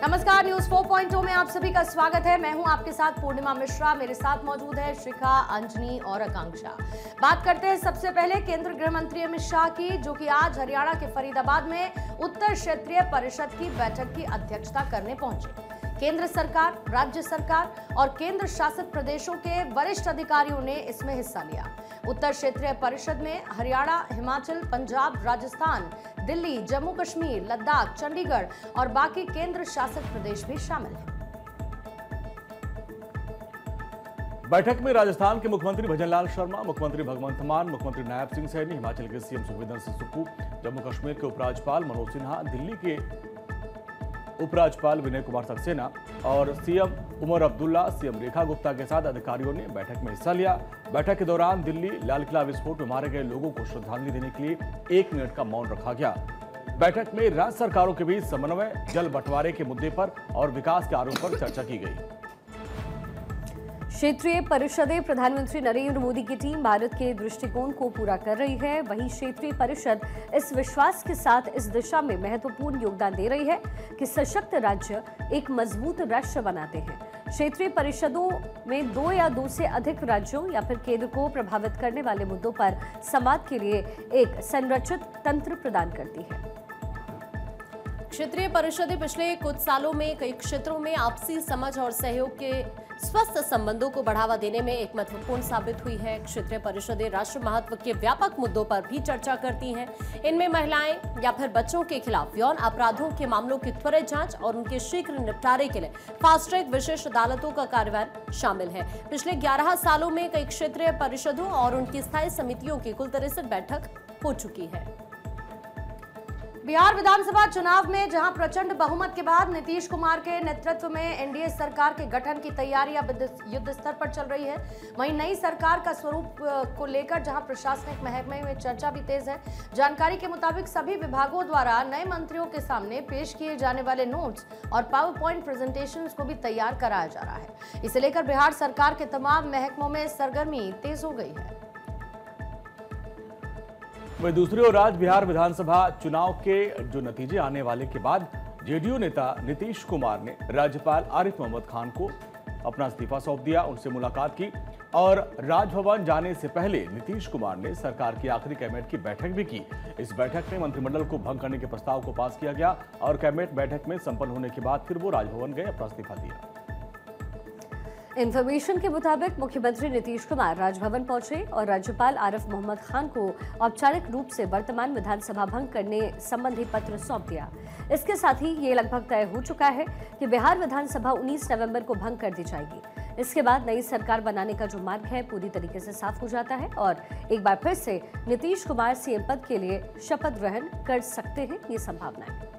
नमस्कार, न्यूज 4.0 में आप सभी का स्वागत है। मैं हूं आपके साथ पूर्णिमा मिश्रा। मेरे साथ मौजूद है शिखा, अंजनी और आकांक्षा। बात करते हैं सबसे पहले केंद्रीय गृह मंत्री अमित शाह की, जो कि आज हरियाणा के फरीदाबाद में उत्तर क्षेत्रीय परिषद की बैठक की अध्यक्षता करने पहुंचे। केंद्र सरकार, राज्य सरकार और केंद्र शासित प्रदेशों के वरिष्ठ अधिकारियों ने इसमें हिस्सा लिया। उत्तर क्षेत्रीय परिषद में हरियाणा, हिमाचल, पंजाब, राजस्थान, दिल्ली, जम्मू कश्मीर, लद्दाख, चंडीगढ़ और बाकी केंद्र शासित प्रदेश भी शामिल हैं। बैठक में राजस्थान के मुख्यमंत्री भजनलाल शर्मा, मुख्यमंत्री भगवंत मान, मुख्यमंत्री नायब सिंह सैनी, हिमाचल के सीएम सुखविंदर सिंह सुक्खू, जम्मू कश्मीर के उपराज्यपाल मनोज सिन्हा, दिल्ली के उपराज्यपाल विनय कुमार सक्सेना और सीएम उमर अब्दुल्ला, सीएम रेखा गुप्ता के साथ अधिकारियों ने बैठक में हिस्सा लिया। बैठक के दौरान दिल्ली लाल किला विस्फोट में मारे गए लोगों को श्रद्धांजलि देने के लिए 1 मिनट का मौन रखा गया। बैठक में राज्य सरकारों के बीच समन्वय, जल बंटवारे के मुद्दे पर और विकास के आरोप पर चर्चा की गई। क्षेत्रीय परिषदें प्रधानमंत्री नरेंद्र मोदी की टीम भारत के दृष्टिकोण को पूरा कर रही है। वहीं क्षेत्रीय परिषद इस विश्वास के साथ इस दिशा में महत्वपूर्ण योगदान दे रही है कि सशक्त राज्य एक मजबूत राष्ट्र बनाते हैं। क्षेत्रीय परिषदों में 2 या 2 से अधिक राज्यों या फिर केंद्र को प्रभावित करने वाले मुद्दों पर संवाद के लिए एक संरचित तंत्र प्रदान करती है। क्षेत्रीय परिषदें पिछले कुछ सालों में कई क्षेत्रों में आपसी समझ और सहयोग के स्वस्थ संबंधों को बढ़ावा देने में एक महत्वपूर्ण साबित हुई है। क्षेत्रीय परिषदें राष्ट्र महत्व के व्यापक मुद्दों पर भी चर्चा करती हैं। इनमें महिलाएं या फिर बच्चों के खिलाफ यौन अपराधों के मामलों की त्वरित जांच और उनके शीघ्र निपटारे के लिए फास्ट ट्रैक विशेष अदालतों का कार्यान्वयन शामिल है। पिछले 11 सालों में कई क्षेत्रीय परिषदों और उनकी स्थायी समितियों की कुल 63 बैठक हो चुकी है। बिहार विधानसभा चुनाव में जहां प्रचंड बहुमत के बाद नीतीश कुमार के नेतृत्व में एनडीए सरकार के गठन की तैयारियां युद्ध स्तर पर चल रही है, वहीं नई सरकार का स्वरूप को लेकर जहां प्रशासनिक महकमे में चर्चा भी तेज है। जानकारी के मुताबिक सभी विभागों द्वारा नए मंत्रियों के सामने पेश किए जाने वाले नोट्स और पावर पॉइंट प्रेजेंटेशंस को भी तैयार कराया जा रहा है। इसे लेकर बिहार सरकार के तमाम महकमों में सरगर्मी तेज हो गई है। वहीं दूसरी ओर आज बिहार विधानसभा चुनाव के जो नतीजे आने वाले के बाद जेडीयू नेता नीतीश कुमार ने राज्यपाल आरिफ मोहम्मद खान को अपना इस्तीफा सौंप दिया, उनसे मुलाकात की और राजभवन जाने से पहले नीतीश कुमार ने सरकार की आखिरी कैबिनेट की बैठक भी की। इस बैठक में मंत्रिमंडल को भंग करने के प्रस्ताव को पास किया गया और कैबिनेट बैठक में संपन्न होने के बाद फिर वो राजभवन गए, अपना इस्तीफा दिया। इन्फॉर्मेशन के मुताबिक मुख्यमंत्री नीतीश कुमार राजभवन पहुंचे और राज्यपाल आरिफ मोहम्मद खान को औपचारिक रूप से वर्तमान विधानसभा भंग करने संबंधी पत्र सौंप दिया। इसके साथ ही ये लगभग तय हो चुका है कि बिहार विधानसभा 19 नवंबर को भंग कर दी जाएगी। इसके बाद नई सरकार बनाने का जो मार्ग है पूरी तरीके से साफ हो जाता है और एक बार फिर से नीतीश कुमार सीएम पद के लिए शपथ ग्रहण कर सकते हैं, ये संभावना है।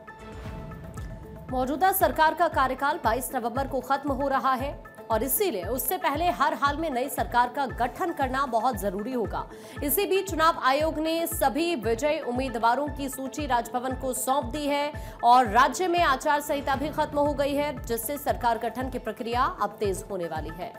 मौजूदा सरकार का कार्यकाल 22 नवंबर को खत्म हो रहा है और इसीलिए उससे पहले हर हाल में नई सरकार का गठन करना बहुत जरूरी होगा। इसी बीच चुनाव आयोग ने सभी विजयी उम्मीदवारों की सूची राजभवन को सौंप दी है और राज्य में आचार संहिता भी खत्म हो गई है, जिससे सरकार गठन की प्रक्रिया अब तेज होने वाली है।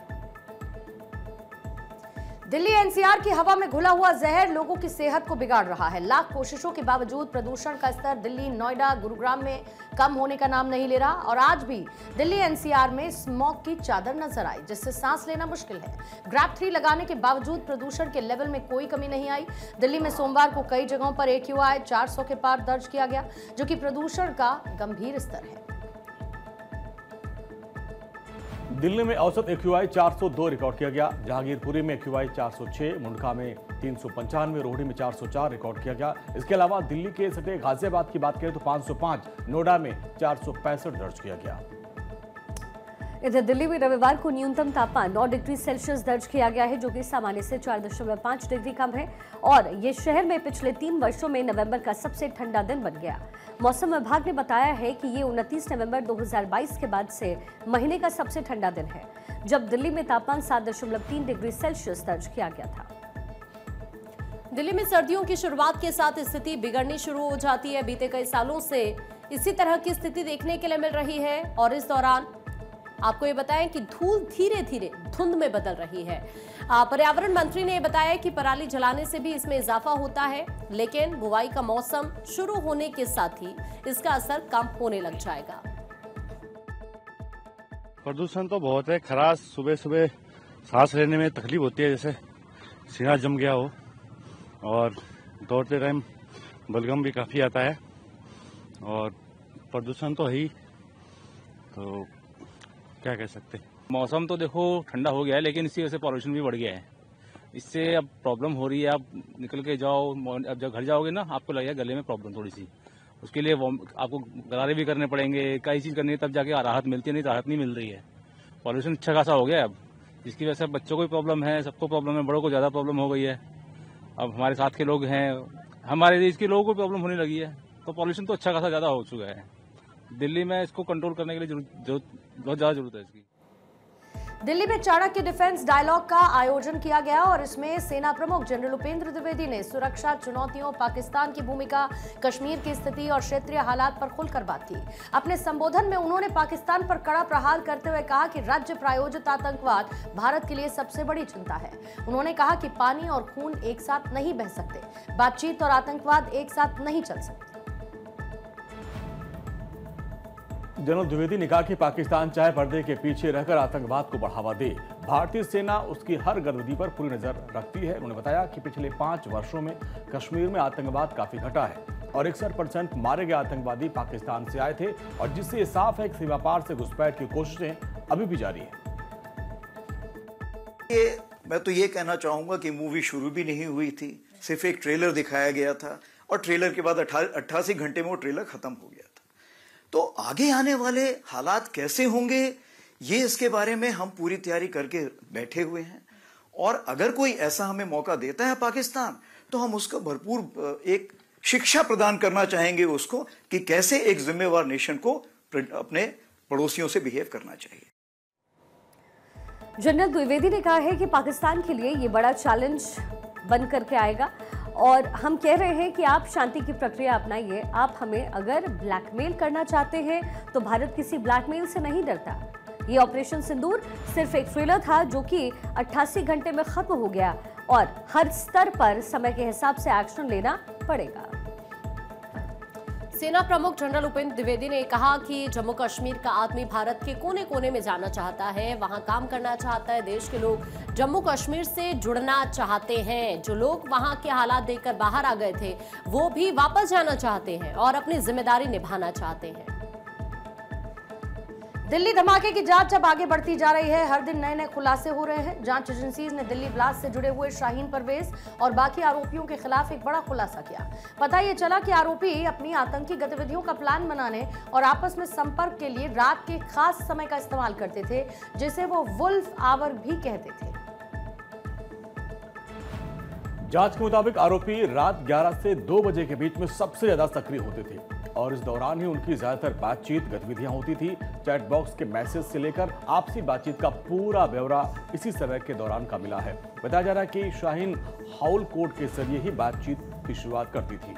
दिल्ली एनसीआर की हवा में घुला हुआ जहर लोगों की सेहत को बिगाड़ रहा है। लाख कोशिशों के बावजूद प्रदूषण का स्तर दिल्ली, नोएडा, गुरुग्राम में कम होने का नाम नहीं ले रहा और आज भी दिल्ली एनसीआर में स्मॉग की चादर नजर आई, जिससे सांस लेना मुश्किल है। ग्रैप 3 लगाने के बावजूद प्रदूषण के लेवल में कोई कमी नहीं आई। दिल्ली में सोमवार को कई जगहों पर AQI 400 के पार दर्ज किया गया, जो कि प्रदूषण का गंभीर स्तर है। दिल्ली में औसत AQI 402 रिकॉर्ड किया गया। जहांगीरपुरी में AQI 406, मुंडका में 395, रोहड़ी में 404 रिकॉर्ड किया गया। इसके अलावा दिल्ली के सटे गाजियाबाद की बात करें तो 505, नोएडा में 465 दर्ज किया गया। इधर दिल्ली में रविवार को न्यूनतम तापमान 9 डिग्री सेल्सियस दर्ज किया गया है, जो कि सामान्य से 4.5 डिग्री कम है और ये शहर में पिछले 3 वर्षों में नवंबर का सबसे ठंडा दिन बन गया। मौसम विभाग ने बताया है कि ये 29 नवंबर 2022 के बाद से महीने का सबसे ठंडा दिन है, जब दिल्ली में तापमान 7.3 डिग्री सेल्सियस दर्ज किया गया था। दिल्ली में सर्दियों की शुरुआत के साथ स्थिति बिगड़नी शुरू हो जाती है। बीते कई सालों से इसी तरह की स्थिति देखने के लिए मिल रही है और इस दौरान आपको ये बताएं कि धूल धीरे धीरे धुंध में बदल रही है। पर्यावरण मंत्री ने बताया कि पराली जलाने से भी इसमें इजाफा होता है, लेकिन बुवाई का मौसम शुरू होने के साथ ही इसका असर कम होने लग जाएगा। प्रदूषण तो बहुत है। खराश, सुबह सुबह सांस लेने में तकलीफ होती है, जैसे सीना जम गया हो। और दौड़ते टाइम बलगम भी काफ़ी आता है। और प्रदूषण तो है ही, तो क्या कह सकते हैं। मौसम तो देखो ठंडा हो गया है, लेकिन इसी वजह से पॉल्यूशन भी बढ़ गया है। इससे अब प्रॉब्लम हो रही है। आप निकल के जाओ, अब जब घर जाओगे ना, आपको लगेगा गले में प्रॉब्लम थोड़ी सी। उसके लिए आपको गरारे भी करने पड़ेंगे, कई चीज़ करनी है, तब जाके राहत मिलती है, नहीं राहत नहीं मिल रही है। पॉल्यूशन अच्छा खासा हो गया है अब, जिसकी वजह से बच्चों को भी प्रॉब्लम है, सबको प्रॉब्लम है, बड़ों को ज़्यादा प्रॉब्लम हो गई है। अब हमारे साथ के लोग हैं, हमारे देश के लोगों को प्रॉब्लम होने लगी है। तो पॉल्यूशन तो अच्छा खासा ज़्यादा हो चुका है। दिल्ली में इसको कंट्रोल करने के लिए बहुत ज़्यादा जरूरत है इसकी। दिल्ली में चाणक्य डिफेंस डायलॉग का आयोजन किया गया और इसमें सेना प्रमुख जनरल उपेंद्र द्विवेदी ने सुरक्षा चुनौतियों, पाकिस्तान की भूमिका, कश्मीर की स्थिति और क्षेत्रीय हालात पर खुलकर बात की। अपने संबोधन में उन्होंने पाकिस्तान पर कड़ा प्रहार करते हुए कहा कि राज्य प्रायोजित आतंकवाद भारत के लिए सबसे बड़ी चिंता है। उन्होंने कहा कि पानी और खून एक साथ नहीं बह सकते, बातचीत और आतंकवाद एक साथ नहीं चल सकते। जनरल द्विवेदी ने कहा कि पाकिस्तान चाहे पर्दे के पीछे रहकर आतंकवाद को बढ़ावा दे, भारतीय सेना उसकी हर गतिविधि पर पूरी नजर रखती है। उन्होंने बताया कि पिछले 5 वर्षों में कश्मीर में आतंकवाद काफी घटा है और 61% मारे गए आतंकवादी पाकिस्तान से आए थे, और जिससे ये साफ है कि सीमा पार से घुसपैठ की कोशिशें अभी भी जारी है। मैं तो ये कहना चाहूंगा कि मूवी शुरू भी नहीं हुई थी, सिर्फ एक ट्रेलर दिखाया गया था और ट्रेलर के बाद 88 घंटे में वो ट्रेलर खत्म हो गया था। तो आगे आने वाले हालात कैसे होंगे, ये इसके बारे में हम पूरी तैयारी करके बैठे हुए हैं। और अगर कोई ऐसा हमें मौका देता है पाकिस्तान, तो हम उसको भरपूर एक शिक्षा प्रदान करना चाहेंगे उसको कि कैसे एक जिम्मेवार नेशन को अपने पड़ोसियों से बिहेव करना चाहिए। जनरल द्विवेदी ने कहा है कि पाकिस्तान के लिए ये बड़ा चैलेंज बन करके आएगा और हम कह रहे हैं कि आप शांति की प्रक्रिया अपनाइए। आप हमें अगर ब्लैकमेल करना चाहते हैं तो भारत किसी ब्लैकमेल से नहीं डरता। ये ऑपरेशन सिंदूर सिर्फ एक ट्रेलर था जो कि 88 घंटे में खत्म हो गया और हर स्तर पर समय के हिसाब से एक्शन लेना पड़ेगा। सेना प्रमुख जनरल उपेंद्र द्विवेदी ने कहा कि जम्मू कश्मीर का आदमी भारत के कोने कोने में जाना चाहता है, वहां काम करना चाहता है। देश के लोग जम्मू कश्मीर से जुड़ना चाहते हैं। जो लोग वहां के हालात देखकर बाहर आ गए थे, वो भी वापस जाना चाहते हैं और अपनी जिम्मेदारी निभाना चाहते हैं। दिल्ली धमाके की जांच अब आगे बढ़ती जा रही है। हर दिन नए नए खुलासे हो रहे हैं। जांच एजेंसीज ने दिल्ली ब्लास्ट से जुड़े हुए शाहीन परवेज और बाकी आरोपियों के खिलाफ एक बड़ा खुलासा किया। पता ये चला कि आरोपी अपनी आतंकी गतिविधियों का प्लान बनाने और आपस में संपर्क के लिए रात के खास समय का इस्तेमाल करते थे, जिसे वो वुल्फ आवर भी कहते थे। जांच के मुताबिक आरोपी रात 11 से 2 बजे के बीच में सबसे ज्यादा सक्रिय होते थे और इस दौरान ही उनकी ज्यादातर बातचीत गतिविधियां होती थी। चैट बॉक्स के मैसेज से लेकर आपसी बातचीत का पूरा ब्यौरा इसी समय के दौरान का मिला है। बताया जा रहा है कि शाहीन हाउल कोड के जरिए ही बातचीत की शुरुआत करती थी।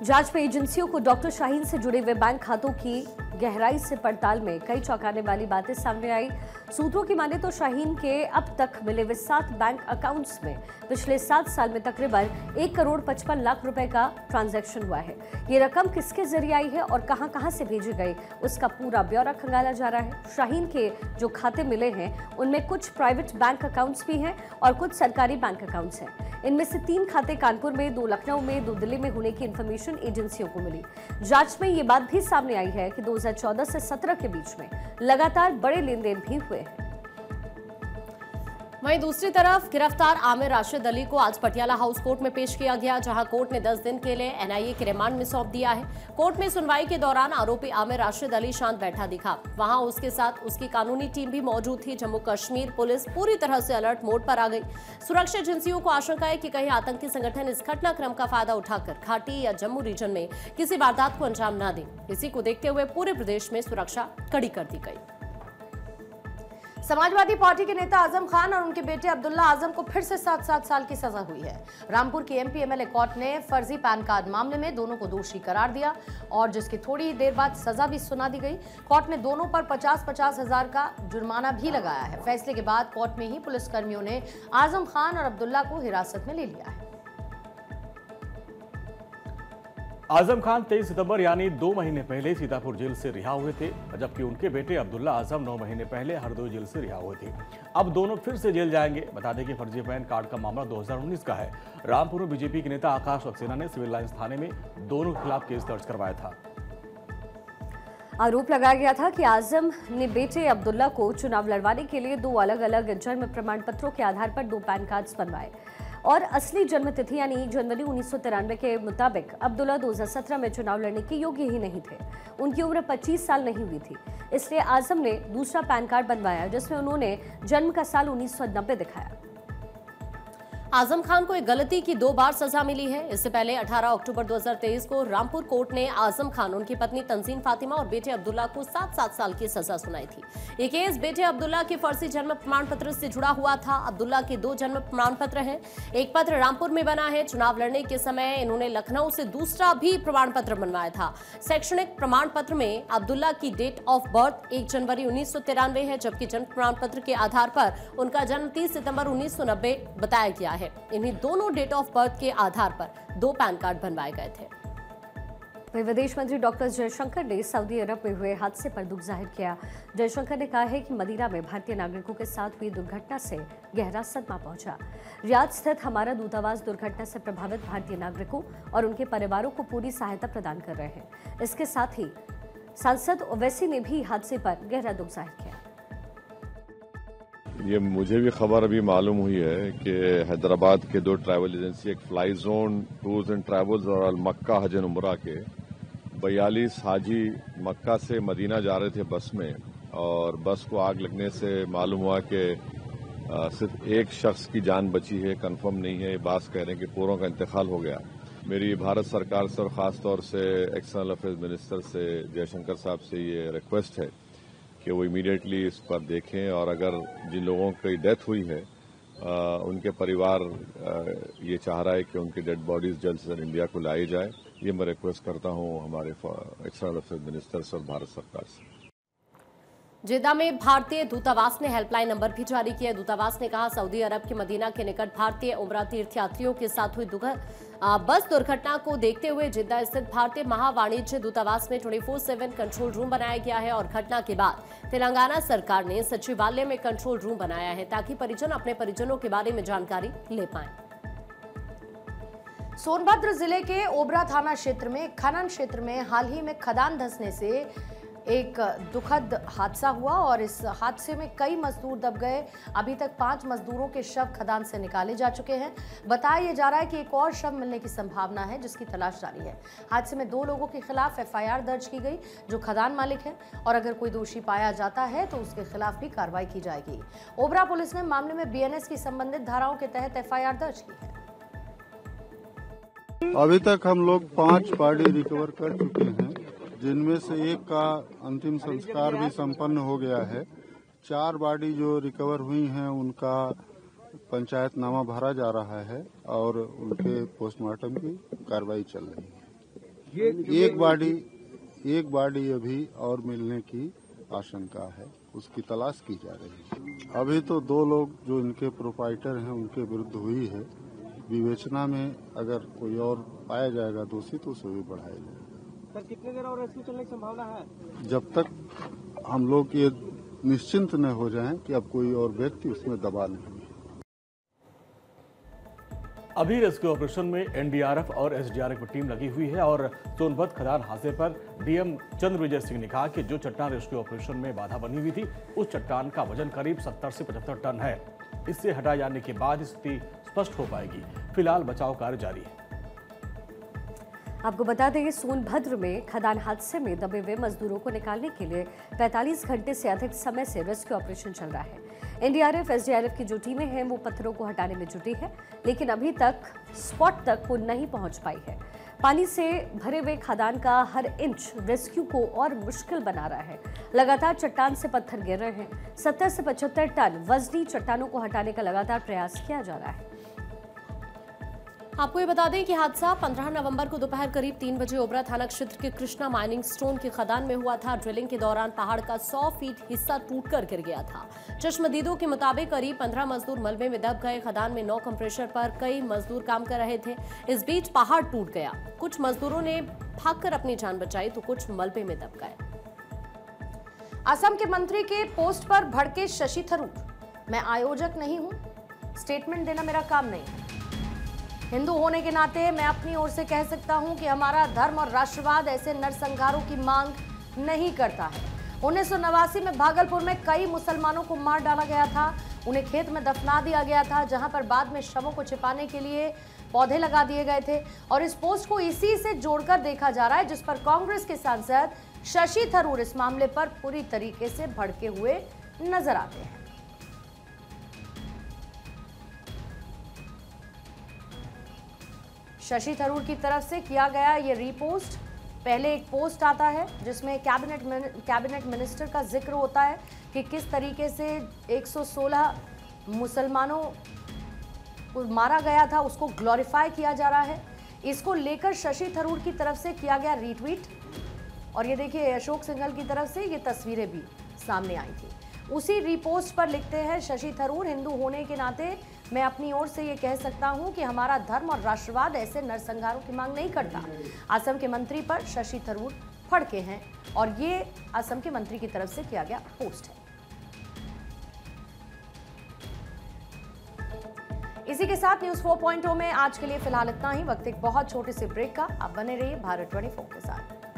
जांच में एजेंसियों को डॉक्टर शाहीन से जुड़े हुए बैंक खातों की गहराई से पड़ताल में कई चौंकाने वाली बातें सामने आई। सूत्रों की माने तो शाहीन के अब तक मिले हुए 7 बैंक अकाउंट्स में पिछले 7 साल में तकरीबन 1 करोड़ 55 लाख रुपए का ट्रांजैक्शन हुआ है। ये रकम किसके जरिए आई है और कहां-कहां से भेजी गई, उसका पूरा ब्यौरा खंगाला जा रहा है। शाहीन के जो खाते मिले हैं उनमें कुछ प्राइवेट बैंक अकाउंट्स भी हैं और कुछ सरकारी बैंक अकाउंट्स हैं। इनमें से 3 खाते कानपुर में, 2 लखनऊ में, 2 दिल्ली में होने की इंफॉर्मेशन एजेंसियों को मिली। जांच में ये बात भी सामने आई है कि 2014 से 17 के बीच में लगातार बड़े लेन देन भी हुए हैं। वहीं दूसरी तरफ गिरफ्तार आमिर राशिद अली को आज पटियाला हाउस कोर्ट में पेश किया गया, जहां कोर्ट ने 10 दिन के लिए एनआईए के रिमांड में सौंप दिया है। कोर्ट में सुनवाई के दौरान आरोपी आमिर राशिद अली शांत बैठा दिखा। वहां उसके साथ उसकी कानूनी टीम भी मौजूद थी। जम्मू कश्मीर पुलिस पूरी तरह से अलर्ट मोड पर आ गई। सुरक्षा एजेंसियों को आशंका है कि कहीं आतंकी संगठन इस घटनाक्रम का फायदा उठाकर घाटी या जम्मू रीजन में किसी वारदात को अंजाम न दे। इसी को देखते हुए पूरे प्रदेश में सुरक्षा कड़ी कर दी गई। समाजवादी पार्टी के नेता आजम खान और उनके बेटे अब्दुल्ला आजम को फिर से 7 साल की सजा हुई है। रामपुर की एमपी एमएलए कोर्ट ने फर्जी पैन कार्ड मामले में दोनों को दोषी करार दिया और जिसकी थोड़ी ही देर बाद सजा भी सुना दी गई। कोर्ट ने दोनों पर 50-50 हजार का जुर्माना भी लगाया है। फैसले के बाद कोर्ट में ही पुलिसकर्मियों ने आजम खान और अब्दुल्ला को हिरासत में ले लिया है। आजम खान 23 सितंबर यानी 2 महीने पहले सीतापुर जेल से रिहा हुए थे, जबकि उनके बेटे अब्दुल्ला आजम 9 महीने पहले हरदोई जेल से रिहा हुए थे। अब दोनों फिर से जेल जाएंगे। बता दें कि फर्जी पैन कार्ड का मामला 2019 का है। रामपुर में बीजेपी के नेता आकाश सक्सेना ने सिविल लाइंस थाने में दोनों के खिलाफ केस दर्ज करवाया था। आरोप लगाया गया था कि आजम ने बेटे अब्दुल्ला को चुनाव लड़वाने के लिए 2 अलग-अलग जन्म प्रमाण पत्रों के आधार पर 2 पैन कार्ड्स बनवाए और असली जन्म तिथि यानी 1 जनवरी 1993 के मुताबिक अब्दुल्ला 2017 में चुनाव लड़ने के योग्य ही नहीं थे। उनकी उम्र 25 साल नहीं हुई थी, इसलिए आजम ने दूसरा पैन कार्ड बनवाया जिसमें उन्होंने जन्म का साल 1990 दिखाया। आजम खान को एक गलती की 2 बार सजा मिली है। इससे पहले 18 अक्टूबर 2023 को रामपुर कोर्ट ने आजम खान, उनकी पत्नी तंजीन फातिमा और बेटे अब्दुल्ला को 7-7 साल की सजा सुनाई थी। ये केस बेटे अब्दुल्ला के फर्जी जन्म प्रमाण पत्र से जुड़ा हुआ था। अब्दुल्ला के 2 जन्म प्रमाण पत्र हैं। एक पत्र रामपुर में बना है। चुनाव लड़ने के समय इन्होंने लखनऊ से दूसरा भी प्रमाण पत्र बनवाया था। शैक्षणिक प्रमाण पत्र में अब्दुल्ला की डेट ऑफ बर्थ 1 जनवरी 1993 है, जबकि जन्म प्रमाण पत्र के आधार पर उनका जन्म 30 सितंबर 1990 बताया गया है। इन्हीं दोनों डेट ऑफ बर्थ के आधार पर 2 पैन कार्ड बनवाए गए थे। विदेश मंत्री डॉक्टर जयशंकर ने सऊदी अरब में हुए हादसे पर दुख जाहिर किया। जयशंकर ने कहा है कि मदीना में भारतीय नागरिकों के साथ हुई दुर्घटना से गहरा सदमा पहुंचा। रियाद स्थित हमारा दूतावास दुर्घटना से प्रभावित भारतीय नागरिकों और उनके परिवारों को पूरी सहायता प्रदान कर रहे हैं। इसके साथ ही सांसद ओवैसी ने भी हादसे पर गहरा दुख जाहिर किया। ये मुझे भी खबर अभी मालूम हुई है कि हैदराबाद के 2 ट्रैवल एजेंसी, एक fly zone tours and travels और अल मक्का हज एंड उमरा के 42 हाजी मक्का से मदीना जा रहे थे बस में, और बस को आग लगने से मालूम हुआ कि सिर्फ एक शख्स की जान बची है। कंफर्म नहीं है, बात कह रहे हैं कि पूरों का इंतकाल हो गया। मेरी भारत सरकार से और ख़ास तौर से एक्सटर्नल अफेयर्स मिनिस्टर से, जयशंकर साहब से ये रिक्वेस्ट है कि वो इमीडिएटली इस पर देखें, और अगर जिन लोगों की डेथ हुई है उनके परिवार ये चाह रहा है कि उनकी डेड बॉडीज जल्द से जल्द इंडिया को लाई जाए। ये मैं रिक्वेस्ट करता हूँ हमारे एक्सटर्नल अफेयर्स मिनिस्टर से और भारत सरकार से। जेद्दा में भारतीय दूतावास ने हेल्पलाइन नंबर भी जारी किया। दूतावास ने कहा सऊदी अरब के मदीना के निकट भारतीय उमरा तीर्थयात्रियों के साथ हुई बस दुर्घटना को देखते हुए जेद्दा स्थित भारतीय महावाणिज्य दूतावास में 24/7 कंट्रोल रूम बनाया गया है और घटना के बाद तेलंगाना सरकार ने सचिवालय में कंट्रोल रूम बनाया है ताकि परिजन अपने परिजनों के बारे में जानकारी ले पाएं। सोनभद्र जिले के ओबरा थाना क्षेत्र में खनन क्षेत्र में हाल ही में खदान धंसने से एक दुखद हादसा हुआ और इस हादसे में कई मजदूर दब गए। अभी तक 5 मजदूरों के शव खदान से निकाले जा चुके हैं। बताया जा रहा है कि एक और शव मिलने की संभावना है जिसकी तलाश जारी है। हादसे में 2 लोगों के खिलाफ FIR दर्ज की गई जो खदान मालिक है, और अगर कोई दोषी पाया जाता है तो उसके खिलाफ भी कार्रवाई की जाएगी। ओबरा पुलिस ने मामले में BNS की संबंधित धाराओं के तहत FIR दर्ज की है। अभी तक हम लोग 5 बॉडी रिकवर कर चुके हैं, जिनमें से एक का अंतिम संस्कार भी संपन्न हो गया है। 4 बॉडी जो रिकवर हुई हैं उनका पंचायतनामा भरा जा रहा है और उनके पोस्टमार्टम की कार्रवाई चल रही है। एक बॉडी अभी और मिलने की आशंका है, उसकी तलाश की जा रही है। अभी तो 2 लोग जो इनके प्रोप्राइटर हैं उनके विरुद्ध हुई है। विवेचना में अगर कोई और पाया जाएगा दोषी तो उसे भी बढ़ाया जाएगा। सर, कितने देर और रेस्क्यू चलने की संभावना है? जब तक हम लोग ये निश्चिंत न हो जाएं कि अब कोई और व्यक्ति उसमें दबा नहीं है। अभी रेस्क्यू ऑपरेशन में NDRF और SDRF की टीम लगी हुई है और सोनभद्र खदान हादसे पर DM चंद्रविजय सिंह ने कहा कि जो चट्टान रेस्क्यू ऑपरेशन में बाधा बनी हुई थी उस चट्टान का वजन करीब 70 से 75 टन है। इससे हटाए जाने के बाद स्थिति स्पष्ट हो पाएगी। फिलहाल बचाव कार्य जारी है। आपको बता दें सोनभद्र में खदान हादसे में दबे हुए मजदूरों को निकालने के लिए 45 घंटे से अधिक समय से रेस्क्यू ऑपरेशन चल रहा है। NDRF SDRF की जो टीमें हैं वो पत्थरों को हटाने में जुटी है, लेकिन अभी तक स्पॉट तक वो नहीं पहुंच पाई है। पानी से भरे हुए खदान का हर इंच रेस्क्यू को और मुश्किल बना रहा है। लगातार चट्टान से पत्थर गिर रहे हैं। 70 से 75 टन वजनी चट्टानों को हटाने का लगातार प्रयास किया जा रहा है। आपको ये बता दें कि हादसा 15 नवंबर को दोपहर करीब 3 बजे ओबरा थाना क्षेत्र के कृष्णा माइनिंग स्टोन की खदान में हुआ था। ड्रिलिंग के दौरान पहाड़ का 100 फीट हिस्सा टूटकर गिर गया था। चश्मदीदों के मुताबिक करीब 15 मजदूर मलबे में दब गए। खदान में 9 कंप्रेशर पर कई मजदूर काम कर रहे थे। इस बीच पहाड़ टूट गया। कुछ मजदूरों ने भागकर अपनी जान बचाई तो कुछ मलबे में दब गए। असम के मंत्री के पोस्ट पर भड़के शशि थरूर। मैं आयोजक नहीं हूं, स्टेटमेंट देना मेरा काम नहीं है। हिंदू होने के नाते मैं अपनी ओर से कह सकता हूं कि हमारा धर्म और राष्ट्रवाद ऐसे नरसंहारों की मांग नहीं करता है। 1989 में भागलपुर में कई मुसलमानों को मार डाला गया था। उन्हें खेत में दफना दिया गया था, जहां पर बाद में शवों को छिपाने के लिए पौधे लगा दिए गए थे। और इस पोस्ट को इसी से जोड़कर देखा जा रहा है, जिस पर कांग्रेस के सांसद शशि थरूर इस मामले पर पूरी तरीके से भड़के हुए नजर आते हैं। शशि थरूर की तरफ से किया गया ये रीपोस्ट। पहले एक पोस्ट आता है जिसमें कैबिनेट मिनिस्टर का जिक्र होता है कि किस तरीके से 116 मुसलमानों को मारा गया था, उसको ग्लोरीफाई किया जा रहा है। इसको लेकर शशि थरूर की तरफ से किया गया रीट्वीट। और ये देखिए, अशोक सिंघल की तरफ से ये तस्वीरें भी सामने आई थी। उसी रीपोस्ट पर लिखते हैं शशि थरूर, हिंदू होने के नाते मैं अपनी ओर से ये कह सकता हूं कि हमारा धर्म और राष्ट्रवाद ऐसे नरसंहारों की मांग नहीं करता। असम के मंत्री पर शशि थरूर भड़के हैं और ये असम के मंत्री की तरफ से किया गया पोस्ट है। इसी के साथ न्यूज़ 4.0 में आज के लिए फिलहाल इतना ही। वक्त एक बहुत छोटे से ब्रेक का। आप बने रहिए भारत 24 के साथ।